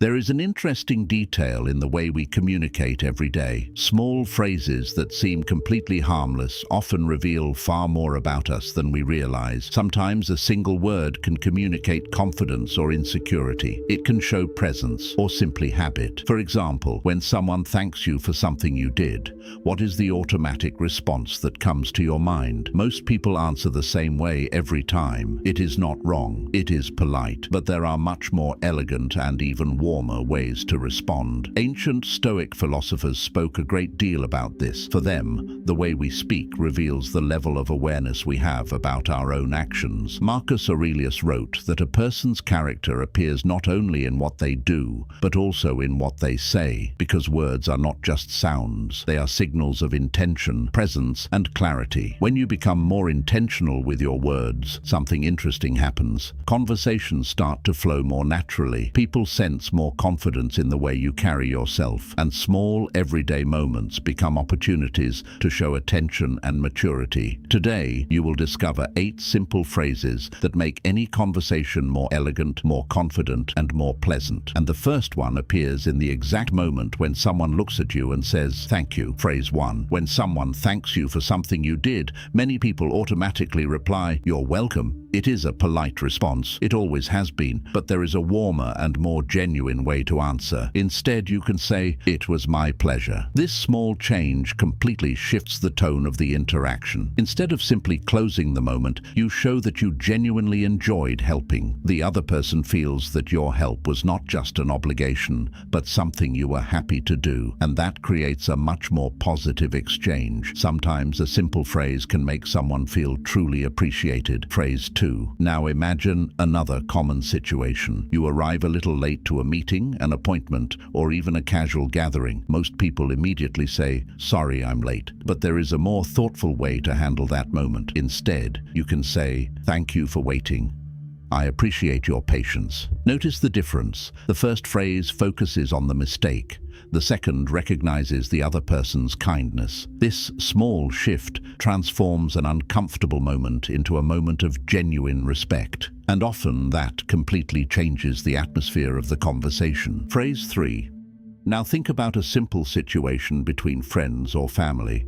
There is an interesting detail in the way we communicate every day. Small phrases that seem completely harmless often reveal far more about us than we realize. Sometimes a single word can communicate confidence or insecurity. It can show presence or simply habit. For example, when someone thanks you for something you did, what is the automatic response that comes to your mind? Most people answer the same way every time. It is not wrong. It is polite. But there are much more elegant and even warmer ways to respond. Ancient Stoic philosophers spoke a great deal about this. For them, the way we speak reveals the level of awareness we have about our own actions. Marcus Aurelius wrote that a person's character appears not only in what they do, but also in what they say, because words are not just sounds. They are signals of intention, presence, and clarity. When you become more intentional with your words, something interesting happens. Conversations start to flow more naturally. People sense more confidence in the way you carry yourself, and small, everyday moments become opportunities to show attention and maturity. Today, you will discover 8 simple phrases that make any conversation more elegant, more confident, and more pleasant. And the first one appears in the exact moment when someone looks at you and says, "Thank you." Phrase 1. When someone thanks you for something you did, many people automatically reply, "You're welcome." It is a polite response. It always has been, but there is a warmer and more genuine way to answer. Instead, you can say, "It was my pleasure." This small change completely shifts the tone of the interaction. Instead of simply closing the moment, you show that you genuinely enjoyed helping. The other person feels that your help was not just an obligation, but something you were happy to do, and that creates a much more positive exchange. Sometimes a simple phrase can make someone feel truly appreciated. Phrase 2. Now imagine another common situation. You arrive a little late to a meeting, an appointment, or even a casual gathering. Most people immediately say, "Sorry, I'm late." But there is a more thoughtful way to handle that moment. Instead, you can say, "Thank you for waiting. I appreciate your patience." Notice the difference. The first phrase focuses on the mistake. The second recognizes the other person's kindness. This small shift transforms an uncomfortable moment into a moment of genuine respect. And often that completely changes the atmosphere of the conversation. Phrase 3. Now think about a simple situation between friends or family.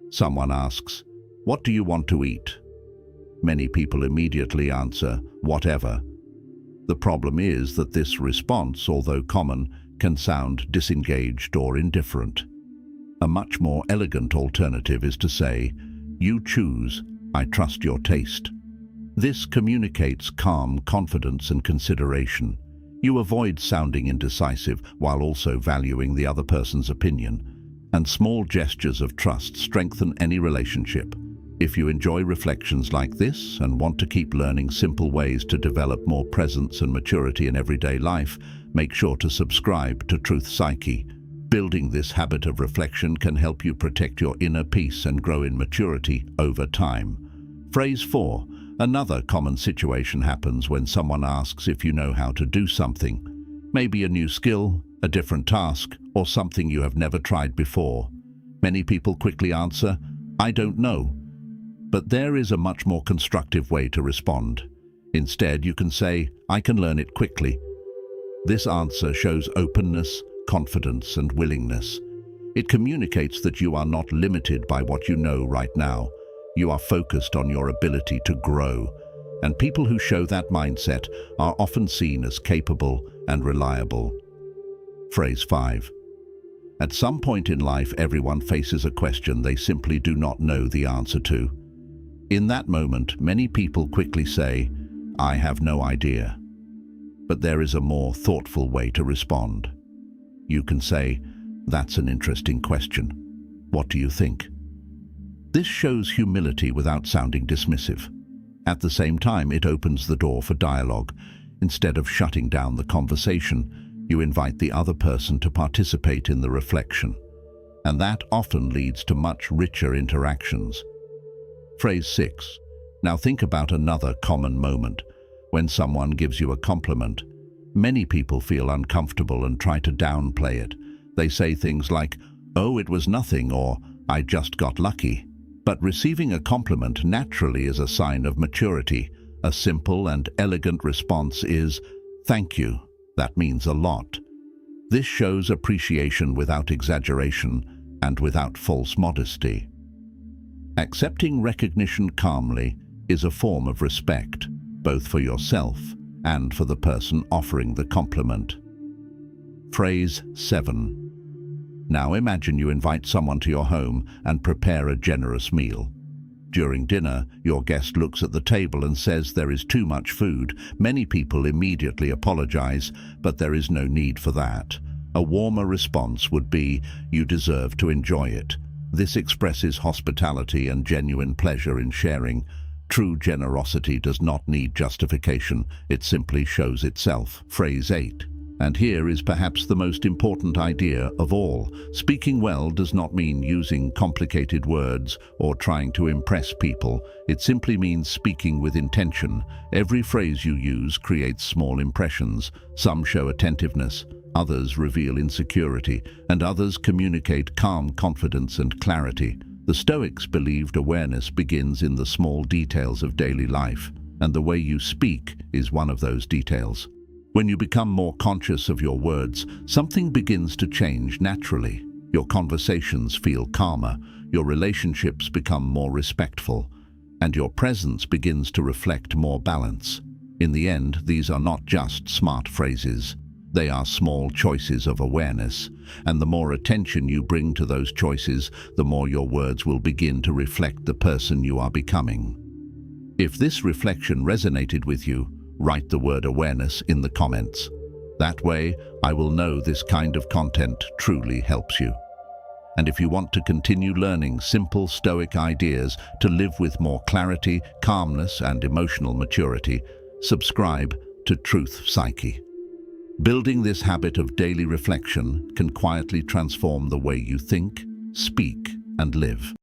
Someone asks, "What do you want to eat?" Many people immediately answer, "Whatever." The problem is that this response, although common, can sound disengaged or indifferent. A much more elegant alternative is to say, "You choose, I trust your taste." This communicates calm confidence and consideration. You avoid sounding indecisive while also valuing the other person's opinion, and small gestures of trust strengthen any relationship. If you enjoy reflections like this and want to keep learning simple ways to develop more presence and maturity in everyday life, make sure to subscribe to Truth Psyche. Building this habit of reflection can help you protect your inner peace and grow in maturity over time. Phrase 4. Another common situation happens when someone asks if you know how to do something. Maybe a new skill, a different task, or something you have never tried before. Many people quickly answer, "I don't know." But there is a much more constructive way to respond. Instead, you can say, "I can learn it quickly." This answer shows openness, confidence, and willingness. It communicates that you are not limited by what you know right now. You are focused on your ability to grow. And people who show that mindset are often seen as capable and reliable. Phrase 5. At some point in life, everyone faces a question they simply do not know the answer to. In that moment, many people quickly say, "I have no idea." But there is a more thoughtful way to respond. You can say, "That's an interesting question. What do you think?" This shows humility without sounding dismissive. At the same time, it opens the door for dialogue. Instead of shutting down the conversation, you invite the other person to participate in the reflection. And that often leads to much richer interactions. Phrase 6. Now think about another common moment. When someone gives you a compliment, many people feel uncomfortable and try to downplay it. They say things like, "Oh, it was nothing," or "I just got lucky." But receiving a compliment naturally is a sign of maturity. A simple and elegant response is, "Thank you. That means a lot." This shows appreciation without exaggeration and without false modesty. Accepting recognition calmly is a form of respect, both for yourself and for the person offering the compliment. Phrase 7. Now imagine you invite someone to your home and prepare a generous meal. During dinner, your guest looks at the table and says there is too much food. Many people immediately apologize, but there is no need for that. A warmer response would be, "You deserve to enjoy it." This expresses hospitality and genuine pleasure in sharing. True generosity does not need justification, it simply shows itself. Phrase 8. And here is perhaps the most important idea of all. Speaking well does not mean using complicated words or trying to impress people. It simply means speaking with intention. Every phrase you use creates small impressions. Some show attentiveness, others reveal insecurity, and others communicate calm confidence and clarity. The Stoics believed awareness begins in the small details of daily life, and the way you speak is one of those details. When you become more conscious of your words, something begins to change naturally. Your conversations feel calmer, your relationships become more respectful, and your presence begins to reflect more balance. In the end, these are not just smart phrases. They are small choices of awareness, and the more attention you bring to those choices, the more your words will begin to reflect the person you are becoming. If this reflection resonated with you, write the word awareness in the comments. That way, I will know this kind of content truly helps you. And if you want to continue learning simple Stoic ideas to live with more clarity, calmness, and emotional maturity, subscribe to Truth Psyche. Building this habit of daily reflection can quietly transform the way you think, speak, and live.